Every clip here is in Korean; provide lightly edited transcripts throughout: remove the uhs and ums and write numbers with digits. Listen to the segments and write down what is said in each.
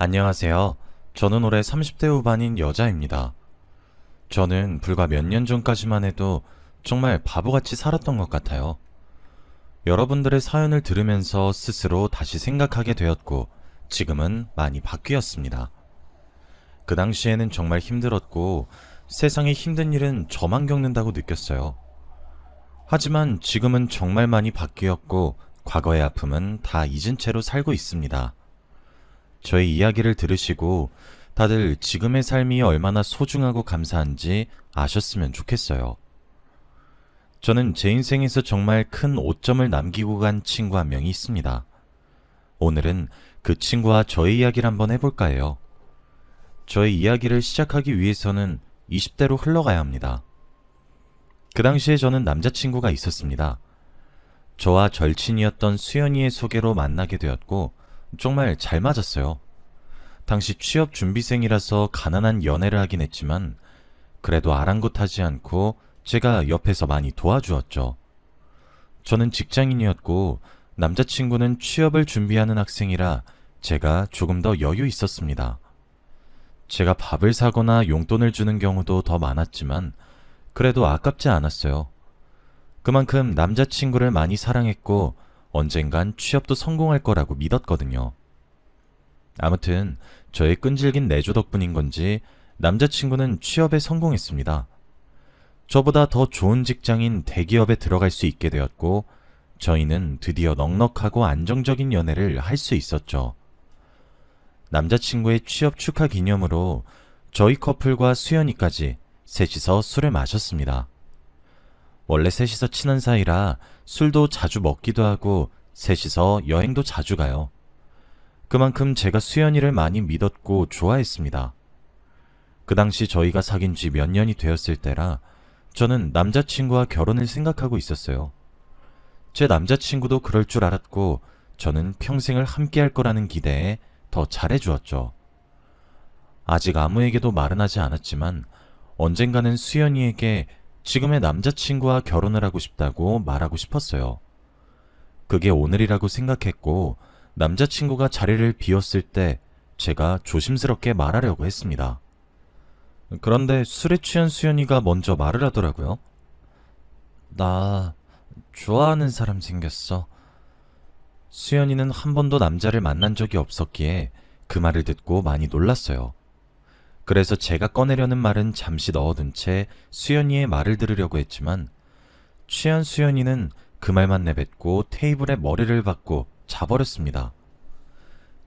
안녕하세요. 저는 올해 30대 후반인 여자입니다. 저는 불과 몇 년 전까지만 해도 정말 바보같이 살았던 것 같아요. 여러분들의 사연을 들으면서 스스로 다시 생각하게 되었고, 지금은 많이 바뀌었습니다. 그 당시에는 정말 힘들었고, 세상에 힘든 일은 저만 겪는다고 느꼈어요. 하지만 지금은 정말 많이 바뀌었고, 과거의 아픔은 다 잊은 채로 살고 있습니다. 저의 이야기를 들으시고 다들 지금의 삶이 얼마나 소중하고 감사한지 아셨으면 좋겠어요. 저는 제 인생에서 정말 큰 오점을 남기고 간 친구 한 명이 있습니다. 오늘은 그 친구와 저의 이야기를 한번 해볼까 해요. 저의 이야기를 시작하기 위해서는 20대로 흘러가야 합니다. 그 당시에 저는 남자친구가 있었습니다. 저와 절친이었던 수연이의 소개로 만나게 되었고 정말 잘 맞았어요. 당시 취업 준비생이라서 가난한 연애를 하긴 했지만 그래도 아랑곳하지 않고 제가 옆에서 많이 도와주었죠. 저는 직장인이었고 남자친구는 취업을 준비하는 학생이라 제가 조금 더 여유 있었습니다. 제가 밥을 사거나 용돈을 주는 경우도 더 많았지만 그래도 아깝지 않았어요. 그만큼 남자친구를 많이 사랑했고 언젠간 취업도 성공할 거라고 믿었거든요. 아무튼 저의 끈질긴 내조 덕분인 건지 남자친구는 취업에 성공했습니다. 저보다 더 좋은 직장인 대기업에 들어갈 수 있게 되었고 저희는 드디어 넉넉하고 안정적인 연애를 할 수 있었죠. 남자친구의 취업 축하 기념으로 저희 커플과 수연이까지 셋이서 술을 마셨습니다. 원래 셋이서 친한 사이라 술도 자주 먹기도 하고 셋이서 여행도 자주 가요. 그만큼 제가 수연이를 많이 믿었고 좋아했습니다. 그 당시 저희가 사귄 지 몇 년이 되었을 때라 저는 남자친구와 결혼을 생각하고 있었어요. 제 남자친구도 그럴 줄 알았고 저는 평생을 함께 할 거라는 기대에 더 잘해주었죠. 아직 아무에게도 말은 하지 않았지만 언젠가는 수연이에게 지금의 남자친구와 결혼을 하고 싶다고 말하고 싶었어요. 그게 오늘이라고 생각했고 남자친구가 자리를 비웠을 때 제가 조심스럽게 말하려고 했습니다. 그런데 술에 취한 수연이가 먼저 말을 하더라고요. 나 좋아하는 사람 생겼어. 수연이는 한 번도 남자를 만난 적이 없었기에 그 말을 듣고 많이 놀랐어요. 그래서 제가 꺼내려는 말은 잠시 넣어둔 채 수연이의 말을 들으려고 했지만 취한 수연이는 그 말만 내뱉고 테이블에 머리를 박고 자버렸습니다.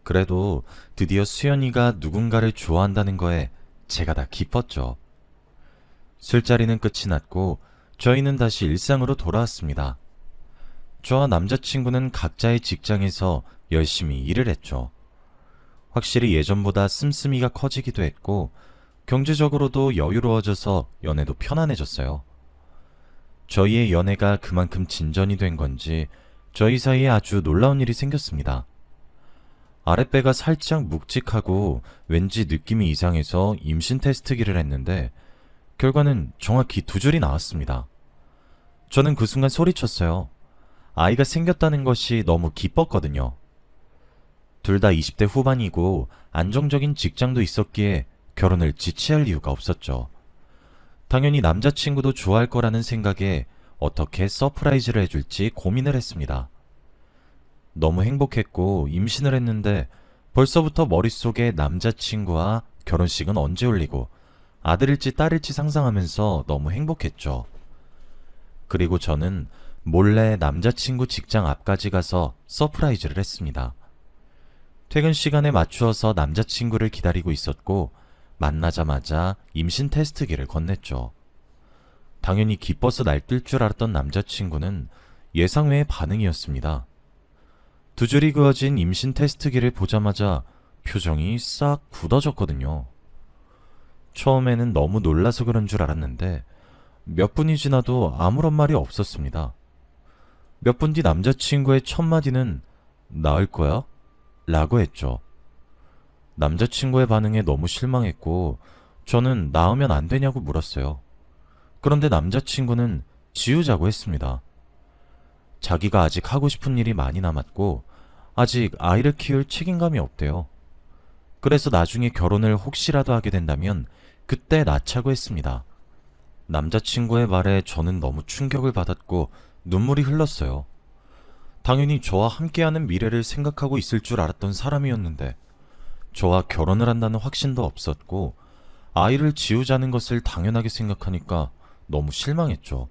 그래도 드디어 수연이가 누군가를 좋아한다는 거에 제가 다 기뻤죠. 술자리는 끝이 났고 저희는 다시 일상으로 돌아왔습니다. 저와 남자친구는 각자의 직장에서 열심히 일을 했죠. 확실히 예전보다 씀씀이가 커지기도 했고 경제적으로도 여유로워져서 연애도 편안해졌어요. 저희의 연애가 그만큼 진전이 된 건지 저희 사이에 아주 놀라운 일이 생겼습니다. 아랫배가 살짝 묵직하고 왠지 느낌이 이상해서 임신 테스트기를 했는데 결과는 정확히 2줄이 나왔습니다. 저는 그 순간 소리쳤어요. 아이가 생겼다는 것이 너무 기뻤거든요. 둘 다 20대 후반이고 안정적인 직장도 있었기에 결혼을 지체할 이유가 없었죠. 당연히 남자친구도 좋아할 거라는 생각에 어떻게 서프라이즈를 해줄지 고민을 했습니다. 너무 행복했고 임신을 했는데 벌써부터 머릿속에 남자친구와 결혼식은 언제 올리고 아들일지 딸일지 상상하면서 너무 행복했죠. 그리고 저는 몰래 남자친구 직장 앞까지 가서 서프라이즈를 했습니다. 퇴근 시간에 맞추어서 남자친구를 기다리고 있었고 만나자마자 임신 테스트기를 건넸죠. 당연히 기뻐서 날뛸 줄 알았던 남자친구는 예상 외의 반응이었습니다. 2줄이 그어진 임신 테스트기를 보자마자 표정이 싹 굳어졌거든요. 처음에는 너무 놀라서 그런 줄 알았는데 몇 분이 지나도 아무런 말이 없었습니다. 몇 분 뒤 남자친구의 첫 마디는 나을 거야? 라고 했죠. 남자친구의 반응에 너무 실망했고 저는 낳으면 안 되냐고 물었어요. 그런데 남자친구는 지우자고 했습니다. 자기가 아직 하고 싶은 일이 많이 남았고 아직 아이를 키울 책임감이 없대요. 그래서 나중에 결혼을 혹시라도 하게 된다면 그때 낳자고 했습니다. 남자친구의 말에 저는 너무 충격을 받았고 눈물이 흘렀어요. 당연히 저와 함께하는 미래를 생각하고 있을 줄 알았던 사람이었는데 저와 결혼을 한다는 확신도 없었고 아이를 지우자는 것을 당연하게 생각하니까 너무 실망했죠.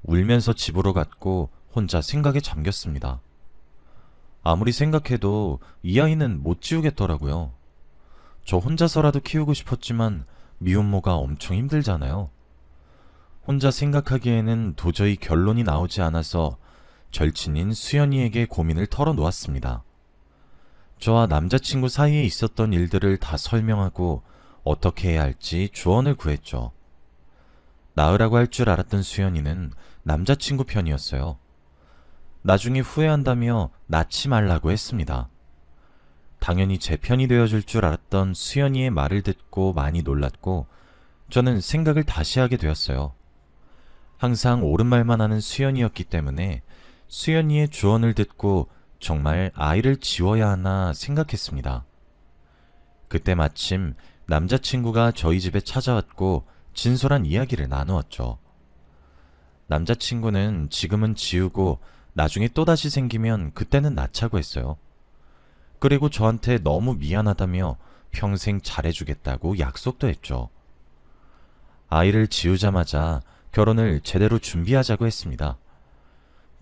울면서 집으로 갔고 혼자 생각에 잠겼습니다. 아무리 생각해도 이 아이는 못 지우겠더라고요. 저 혼자서라도 키우고 싶었지만 미혼모가 엄청 힘들잖아요. 혼자 생각하기에는 도저히 결론이 나오지 않아서 절친인 수연이에게 고민을 털어놓았습니다. 저와 남자친구 사이에 있었던 일들을 다 설명하고 어떻게 해야 할지 조언을 구했죠. 낳으라고 할 줄 알았던 수연이는 남자친구 편이었어요. 나중에 후회한다며 낳지 말라고 했습니다. 당연히 제 편이 되어줄 줄 알았던 수연이의 말을 듣고 많이 놀랐고 저는 생각을 다시 하게 되었어요. 항상 옳은 말만 하는 수연이었기 때문에 수연이의 조언을 듣고 정말 아이를 지워야 하나 생각했습니다. 그때 마침 남자친구가 저희 집에 찾아왔고 진솔한 이야기를 나누었죠. 남자친구는 지금은 지우고 나중에 또다시 생기면 그때는 낳자고 했어요. 그리고 저한테 너무 미안하다며 평생 잘해주겠다고 약속도 했죠. 아이를 지우자마자 결혼을 제대로 준비하자고 했습니다.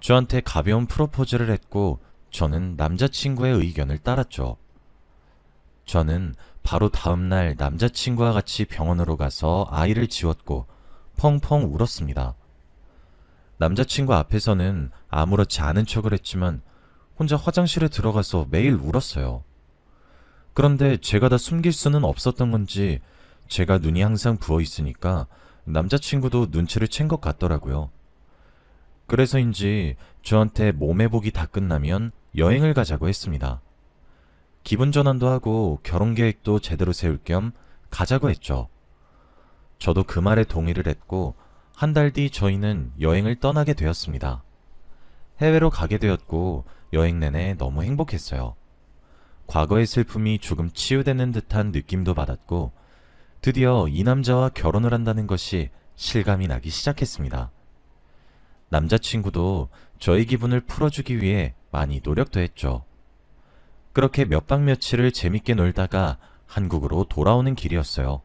저한테 가벼운 프로포즈를 했고 저는 남자친구의 의견을 따랐죠. 저는 바로 다음날 남자친구와 같이 병원으로 가서 아이를 지웠고 펑펑 울었습니다. 남자친구 앞에서는 아무렇지 않은 척을 했지만 혼자 화장실에 들어가서 매일 울었어요. 그런데 제가 다 숨길 수는 없었던 건지 제가 눈이 항상 부어 있으니까 남자친구도 눈치를 챈 것 같더라고요. 그래서인지 저한테 몸회복이 다 끝나면 여행을 가자고 했습니다. 기분 전환도 하고 결혼 계획도 제대로 세울 겸 가자고 했죠. 저도 그 말에 동의를 했고 한 달 뒤 저희는 여행을 떠나게 되었습니다. 해외로 가게 되었고 여행 내내 너무 행복했어요. 과거의 슬픔이 조금 치유되는 듯한 느낌도 받았고 드디어 이 남자와 결혼을 한다는 것이 실감이 나기 시작했습니다. 남자친구도 저의 기분을 풀어주기 위해 많이 노력도 했죠. 그렇게 몇 박 며칠을 재밌게 놀다가 한국으로 돌아오는 길이었어요.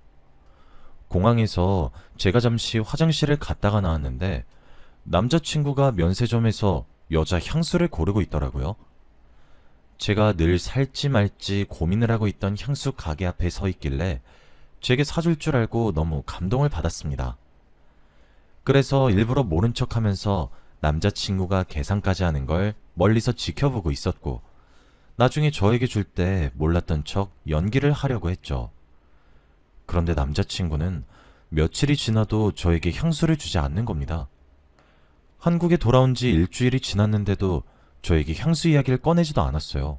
공항에서 제가 잠시 화장실을 갔다가 나왔는데 남자친구가 면세점에서 여자 향수를 고르고 있더라고요. 제가 늘 살지 말지 고민을 하고 있던 향수 가게 앞에 서 있길래 제게 사줄 줄 알고 너무 감동을 받았습니다. 그래서 일부러 모른 척 하면서 남자친구가 계산까지 하는 걸 멀리서 지켜보고 있었고 나중에 저에게 줄 때 몰랐던 척 연기를 하려고 했죠. 그런데 남자친구는 며칠이 지나도 저에게 향수를 주지 않는 겁니다. 한국에 돌아온 지 일주일이 지났는데도 저에게 향수 이야기를 꺼내지도 않았어요.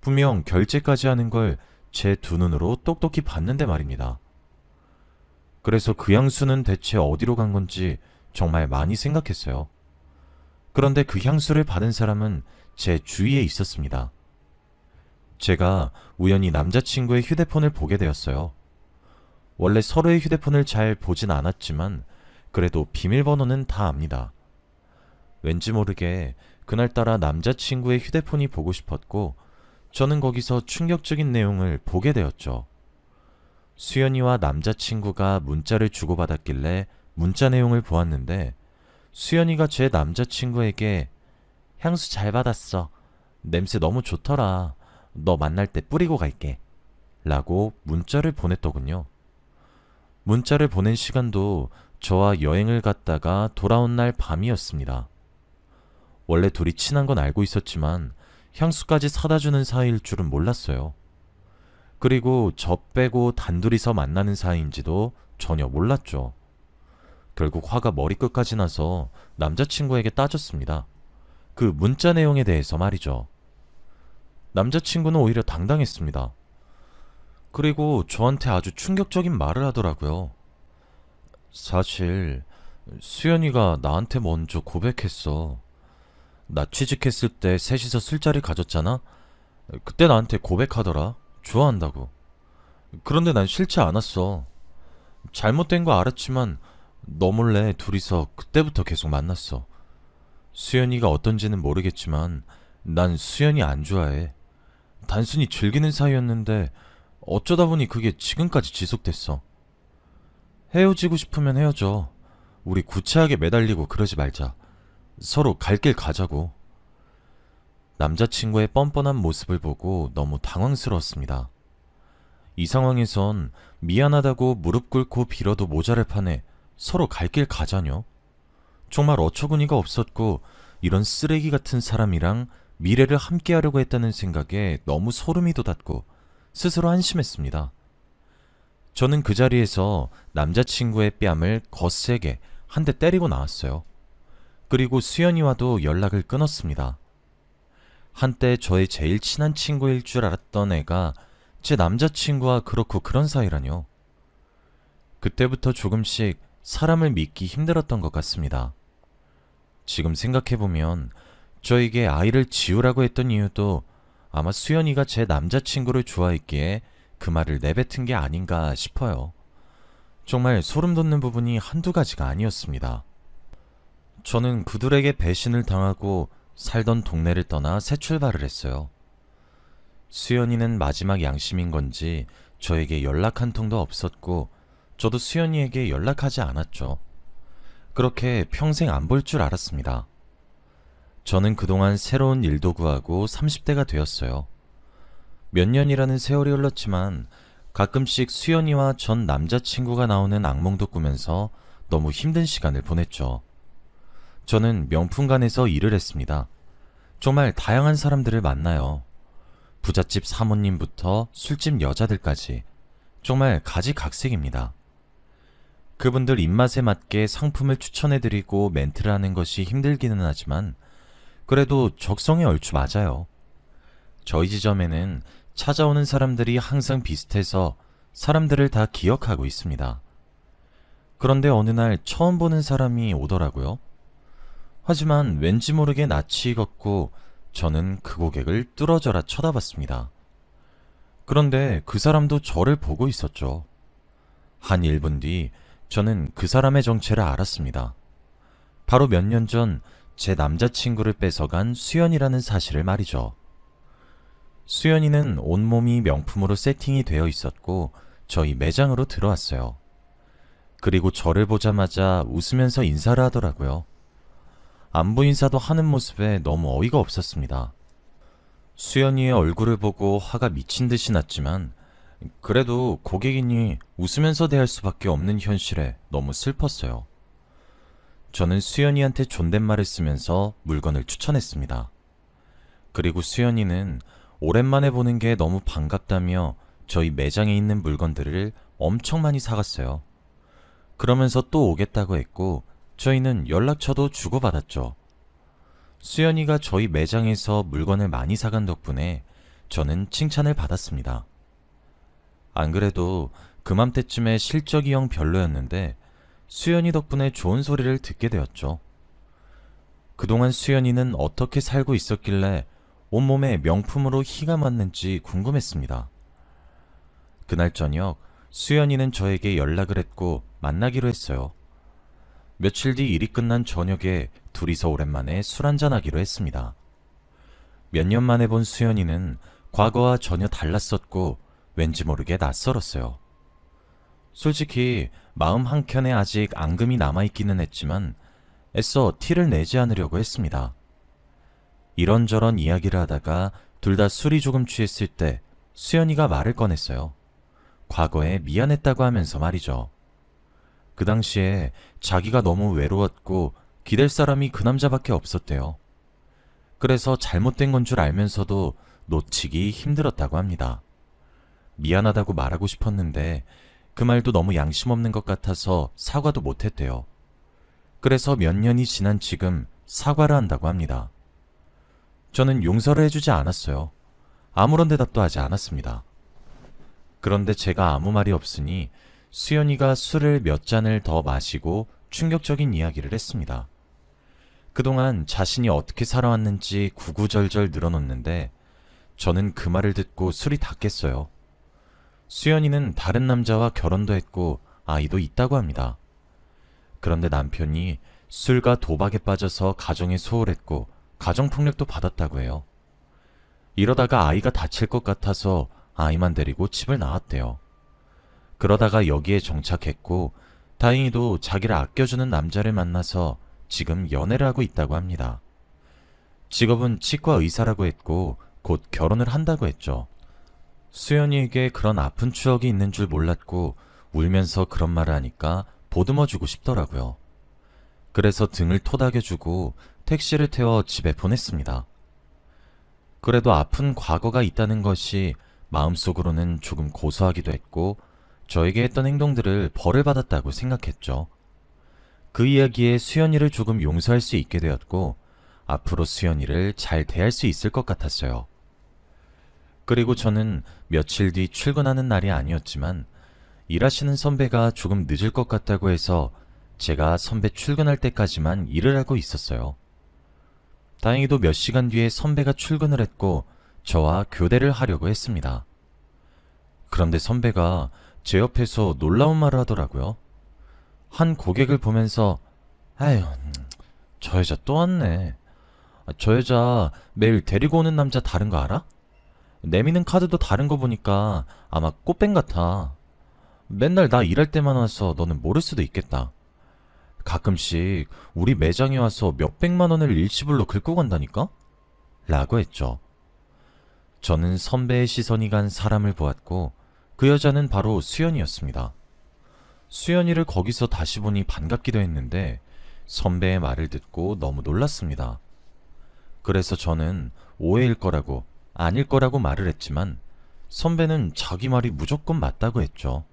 분명 결제까지 하는 걸 제 두 눈으로 똑똑히 봤는데 말입니다. 그래서 그 향수는 대체 어디로 간 건지 정말 많이 생각했어요. 그런데 그 향수를 받은 사람은 제 주위에 있었습니다. 제가 우연히 남자친구의 휴대폰을 보게 되었어요. 원래 서로의 휴대폰을 잘 보진 않았지만 그래도 비밀번호는 다 압니다. 왠지 모르게 그날따라 남자친구의 휴대폰이 보고 싶었고 저는 거기서 충격적인 내용을 보게 되었죠. 수연이와 남자친구가 문자를 주고받았길래 문자 내용을 보았는데 수연이가 제 남자친구에게 향수 잘 받았어. 냄새 너무 좋더라. 너 만날 때 뿌리고 갈게. 라고 문자를 보냈더군요. 문자를 보낸 시간도 저와 여행을 갔다가 돌아온 날 밤이었습니다. 원래 둘이 친한 건 알고 있었지만 향수까지 사다 주는 사이일 줄은 몰랐어요. 그리고 저 빼고 단둘이서 만나는 사이인지도 전혀 몰랐죠. 결국 화가 머리끝까지 나서 남자친구에게 따졌습니다. 그 문자 내용에 대해서 말이죠. 남자친구는 오히려 당당했습니다. 그리고 저한테 아주 충격적인 말을 하더라고요. 사실 수연이가 나한테 먼저 고백했어. 나 취직했을 때 셋이서 술자리 가졌잖아? 그때 나한테 고백하더라. 좋아한다고. 그런데 난 싫지 않았어. 잘못된 거 알았지만 너 몰래 둘이서 그때부터 계속 만났어. 수연이가 어떤지는 모르겠지만 난 수연이 안 좋아해. 단순히 즐기는 사이였는데 어쩌다 보니 그게 지금까지 지속됐어. 헤어지고 싶으면 헤어져. 우리 구차하게 매달리고 그러지 말자. 서로 갈 길 가자고. 남자친구의 뻔뻔한 모습을 보고 너무 당황스러웠습니다. 이 상황에선 미안하다고 무릎 꿇고 빌어도 모자랄 판에 서로 갈 길 가자뇨. 정말 어처구니가 없었고 이런 쓰레기 같은 사람이랑 미래를 함께하려고 했다는 생각에 너무 소름이 돋았고 스스로 한심했습니다. 저는 그 자리에서 남자친구의 뺨을 거세게 한 대 때리고 나왔어요. 그리고 수연이와도 연락을 끊었습니다. 한때 저의 제일 친한 친구일 줄 알았던 애가 제 남자친구와 그렇고 그런 사이라뇨. 그때부터 조금씩 사람을 믿기 힘들었던 것 같습니다. 지금 생각해보면 저에게 아이를 지우라고 했던 이유도 아마 수연이가 제 남자친구를 좋아했기에 그 말을 내뱉은 게 아닌가 싶어요. 정말 소름 돋는 부분이 한두 가지가 아니었습니다. 저는 그들에게 배신을 당하고 살던 동네를 떠나 새 출발을 했어요. 수연이는 마지막 양심인 건지 저에게 연락 한 통도 없었고 저도 수연이에게 연락하지 않았죠. 그렇게 평생 안 볼 줄 알았습니다. 저는 그동안 새로운 일도 구하고 30대가 되었어요. 몇 년이라는 세월이 흘렀지만 가끔씩 수연이와 전 남자친구가 나오는 악몽도 꾸면서 너무 힘든 시간을 보냈죠. 저는 명품관에서 일을 했습니다. 정말 다양한 사람들을 만나요. 부잣집 사모님부터 술집 여자들까지 정말 가지각색입니다. 그분들 입맛에 맞게 상품을 추천해드리고 멘트를 하는 것이 힘들기는 하지만 그래도 적성에 얼추 맞아요. 저희 지점에는 찾아오는 사람들이 항상 비슷해서 사람들을 다 기억하고 있습니다. 그런데 어느 날 처음 보는 사람이 오더라고요. 하지만 왠지 모르게 낯이 익었고 저는 그 고객을 뚫어져라 쳐다봤습니다. 그런데 그 사람도 저를 보고 있었죠. 한 1분 뒤 저는 그 사람의 정체를 알았습니다. 바로 몇 년 전 제 남자친구를 뺏어간 수연이라는 사실을 말이죠. 수연이는 온몸이 명품으로 세팅이 되어 있었고 저희 매장으로 들어왔어요. 그리고 저를 보자마자 웃으면서 인사를 하더라고요. 안부 인사도 하는 모습에 너무 어이가 없었습니다. 수연이의 얼굴을 보고 화가 미친 듯이 났지만 그래도 고객이니 웃으면서 대할 수밖에 없는 현실에 너무 슬펐어요. 저는 수연이한테 존댓말을 쓰면서 물건을 추천했습니다. 그리고 수연이는 오랜만에 보는 게 너무 반갑다며 저희 매장에 있는 물건들을 엄청 많이 사갔어요. 그러면서 또 오겠다고 했고 저희는 연락처도 주고받았죠. 수연이가 저희 매장에서 물건을 많이 사간 덕분에 저는 칭찬을 받았습니다. 안 그래도 그맘때쯤에 실적이 영 별로였는데 수연이 덕분에 좋은 소리를 듣게 되었죠. 그동안 수연이는 어떻게 살고 있었길래 온몸에 명품으로 희가 맞는지 궁금했습니다. 그날 저녁 수연이는 저에게 연락을 했고 만나기로 했어요. 며칠 뒤 일이 끝난 저녁에 둘이서 오랜만에 술 한잔하기로 했습니다. 몇 년 만에 본 수연이는 과거와 전혀 달랐었고 왠지 모르게 낯설었어요. 솔직히 마음 한켠에 아직 앙금이 남아있기는 했지만 애써 티를 내지 않으려고 했습니다. 이런저런 이야기를 하다가 둘 다 술이 조금 취했을 때 수연이가 말을 꺼냈어요. 과거에 미안했다고 하면서 말이죠. 그 당시에 자기가 너무 외로웠고 기댈 사람이 그 남자밖에 없었대요. 그래서 잘못된 건 줄 알면서도 놓치기 힘들었다고 합니다. 미안하다고 말하고 싶었는데 그 말도 너무 양심 없는 것 같아서 사과도 못했대요. 그래서 몇 년이 지난 지금 사과를 한다고 합니다. 저는 용서를 해주지 않았어요. 아무런 대답도 하지 않았습니다. 그런데 제가 아무 말이 없으니 수연이가 술을 몇 잔을 더 마시고 충격적인 이야기를 했습니다. 그동안 자신이 어떻게 살아왔는지 구구절절 늘어놓는데 저는 그 말을 듣고 술이 다 깼어요. 수연이는 다른 남자와 결혼도 했고 아이도 있다고 합니다. 그런데 남편이 술과 도박에 빠져서 가정에 소홀했고 가정폭력도 받았다고 해요. 이러다가 아이가 다칠 것 같아서 아이만 데리고 집을 나왔대요. 그러다가 여기에 정착했고 다행히도 자기를 아껴주는 남자를 만나서 지금 연애를 하고 있다고 합니다. 직업은 치과 의사라고 했고 곧 결혼을 한다고 했죠. 수연이에게 그런 아픈 추억이 있는 줄 몰랐고 울면서 그런 말을 하니까 보듬어주고 싶더라고요. 그래서 등을 토닥여주고 택시를 태워 집에 보냈습니다. 그래도 아픈 과거가 있다는 것이 마음속으로는 조금 고소하기도 했고 저에게 했던 행동들을 벌을 받았다고 생각했죠. 그 이야기에 수연이를 조금 용서할 수 있게 되었고 앞으로 수연이를 잘 대할 수 있을 것 같았어요. 그리고 저는 며칠 뒤 출근하는 날이 아니었지만 일하시는 선배가 조금 늦을 것 같다고 해서 제가 선배 출근할 때까지만 일을 하고 있었어요. 다행히도 몇 시간 뒤에 선배가 출근을 했고 저와 교대를 하려고 했습니다. 그런데 선배가 제 옆에서 놀라운 말을 하더라고요. 한 고객을 보면서 아휴, 저 여자 또 왔네. 저 여자 매일 데리고 오는 남자 다른 거 알아? 내미는 카드도 다른 거 보니까 아마 꽃뱀 같아. 맨날 나 일할 때만 와서 너는 모를 수도 있겠다. 가끔씩 우리 매장에 와서 몇백만 원을 일시불로 긁고 간다니까? 라고 했죠. 저는 선배의 시선이 간 사람을 보았고 그 여자는 바로 수연이었습니다. 수연이를 거기서 다시 보니 반갑기도 했는데 선배의 말을 듣고 너무 놀랐습니다. 그래서 저는 오해일 거라고 아닐 거라고 말을 했지만 선배는 자기 말이 무조건 맞다고 했죠.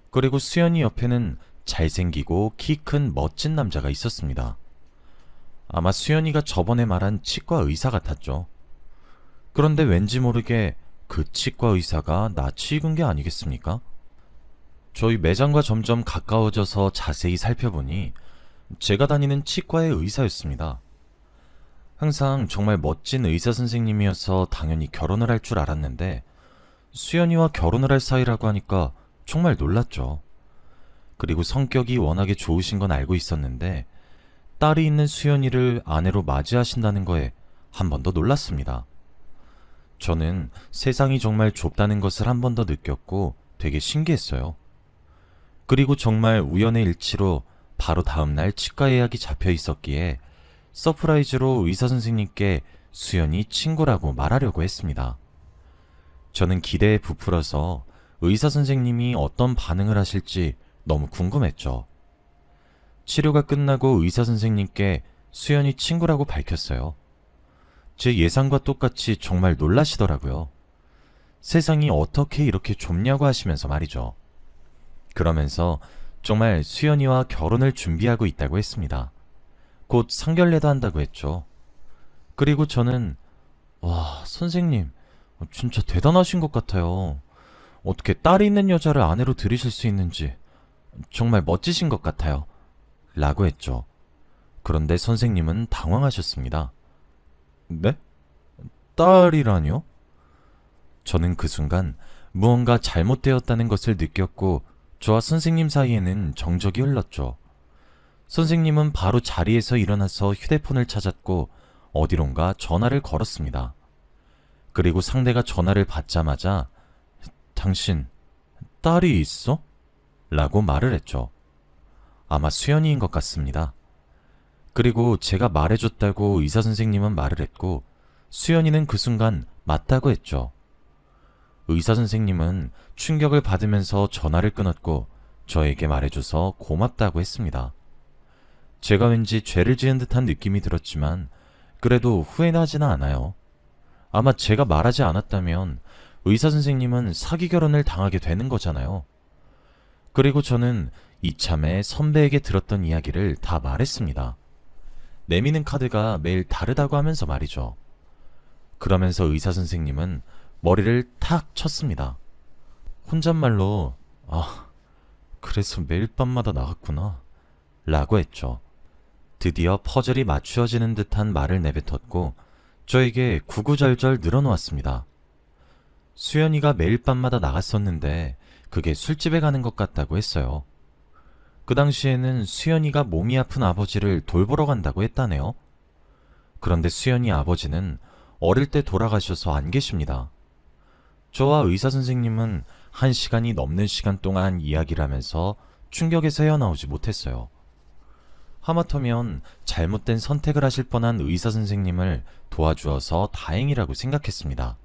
그리고 수연이 옆에는 잘생기고 키 큰 멋진 남자가 있었습니다. 아마 수연이가 저번에 말한 치과 의사 같았죠. 그런데 왠지 모르게 그 치과 의사가 낯이 익은 게 아니겠습니까? 저희 매장과 점점 가까워져서 자세히 살펴보니 제가 다니는 치과의 의사였습니다. 항상 정말 멋진 의사 선생님이어서 당연히 결혼을 할 줄 알았는데 수연이와 결혼을 할 사이라고 하니까 정말 놀랐죠. 그리고 성격이 워낙에 좋으신 건 알고 있었는데 딸이 있는 수연이를 아내로 맞이하신다는 거에 한 번 더 놀랐습니다. 저는 세상이 정말 좁다는 것을 한 번 더 느꼈고 되게 신기했어요. 그리고 정말 우연의 일치로 바로 다음날 치과 예약이 잡혀 있었기에 서프라이즈로 의사 선생님께 수연이 친구라고 말하려고 했습니다. 저는 기대에 부풀어서 의사 선생님이 어떤 반응을 하실지 너무 궁금했죠. 치료가 끝나고 의사 선생님께 수연이 친구라고 밝혔어요. 제 예상과 똑같이 정말 놀라시더라고요. 세상이 어떻게 이렇게 좁냐고 하시면서 말이죠. 그러면서 정말 수연이와 결혼을 준비하고 있다고 했습니다. 곧 상견례도 한다고 했죠. 그리고 저는 와, 선생님 진짜 대단하신 것 같아요. 어떻게 딸이 있는 여자를 아내로 들이실 수 있는지 정말 멋지신 것 같아요. 라고 했죠. 그런데 선생님은 당황하셨습니다. 네? 딸이라뇨? 저는 그 순간 무언가 잘못되었다는 것을 느꼈고 저와 선생님 사이에는 정적이 흘렀죠. 선생님은 바로 자리에서 일어나서 휴대폰을 찾았고 어디론가 전화를 걸었습니다. 그리고 상대가 전화를 받자마자 당신 딸이 있어? 라고 말을 했죠. 아마 수연이인 것 같습니다. 그리고 제가 말해줬다고 의사 선생님은 말을 했고 수연이는 그 순간 맞다고 했죠. 의사 선생님은 충격을 받으면서 전화를 끊었고 저에게 말해줘서 고맙다고 했습니다. 제가 왠지 죄를 지은 듯한 느낌이 들었지만 그래도 후회는 하지는 않아요. 아마 제가 말하지 않았다면 의사 선생님은 사기 결혼을 당하게 되는 거잖아요. 그리고 저는 이참에 선배에게 들었던 이야기를 다 말했습니다. 내미는 카드가 매일 다르다고 하면서 말이죠. 그러면서 의사 선생님은 머리를 탁 쳤습니다. 혼잣말로 그래서 매일 밤마다 나갔구나 라고 했죠. 드디어 퍼즐이 맞추어지는 듯한 말을 내뱉었고 저에게 구구절절 늘어놓았습니다. 수연이가 매일 밤마다 나갔었는데 그게 술집에 가는 것 같다고 했어요. 그 당시에는 수연이가 몸이 아픈 아버지를 돌보러 간다고 했다네요. 그런데 수연이 아버지는 어릴 때 돌아가셔서 안 계십니다. 저와 의사 선생님은 1시간이 넘는 시간 동안 이야기를 하면서 충격에서 헤어나오지 못했어요. 하마터면 잘못된 선택을 하실 뻔한 의사 선생님을 도와주어서 다행이라고 생각했습니다.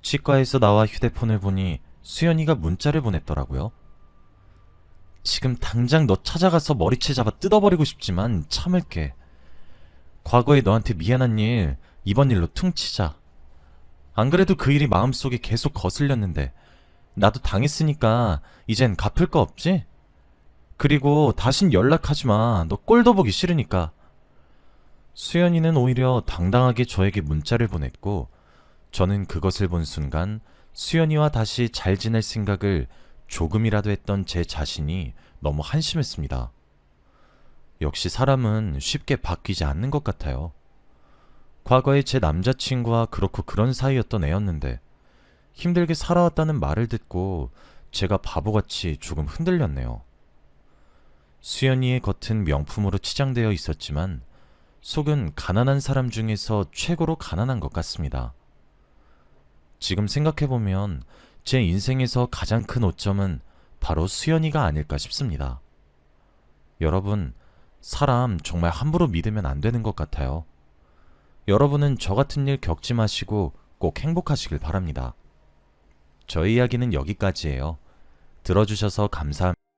치과에서 나와 휴대폰을 보니 수연이가 문자를 보냈더라고요. 지금 당장 너 찾아가서 머리채 잡아 뜯어버리고 싶지만 참을게. 과거에 너한테 미안한 일 이번 일로 퉁치자. 안 그래도 그 일이 마음속에 계속 거슬렸는데 나도 당했으니까 이젠 갚을 거 없지? 그리고 다신 연락하지 마. 너 꼴도 보기 싫으니까. 수연이는 오히려 당당하게 저에게 문자를 보냈고 저는 그것을 본 순간 수연이와 다시 잘 지낼 생각을 조금이라도 했던 제 자신이 너무 한심했습니다. 역시 사람은 쉽게 바뀌지 않는 것 같아요. 과거에 제 남자친구와 그렇고 그런 사이였던 애였는데 힘들게 살아왔다는 말을 듣고 제가 바보같이 조금 흔들렸네요. 수연이의 겉은 명품으로 치장되어 있었지만 속은 가난한 사람 중에서 최고로 가난한 것 같습니다. 지금 생각해보면 제 인생에서 가장 큰 오점은 바로 수연이가 아닐까 싶습니다. 여러분, 사람 정말 함부로 믿으면 안 되는 것 같아요. 여러분은 저 같은 일 겪지 마시고 꼭 행복하시길 바랍니다. 저희 이야기는 여기까지예요. 들어주셔서 감사합니다.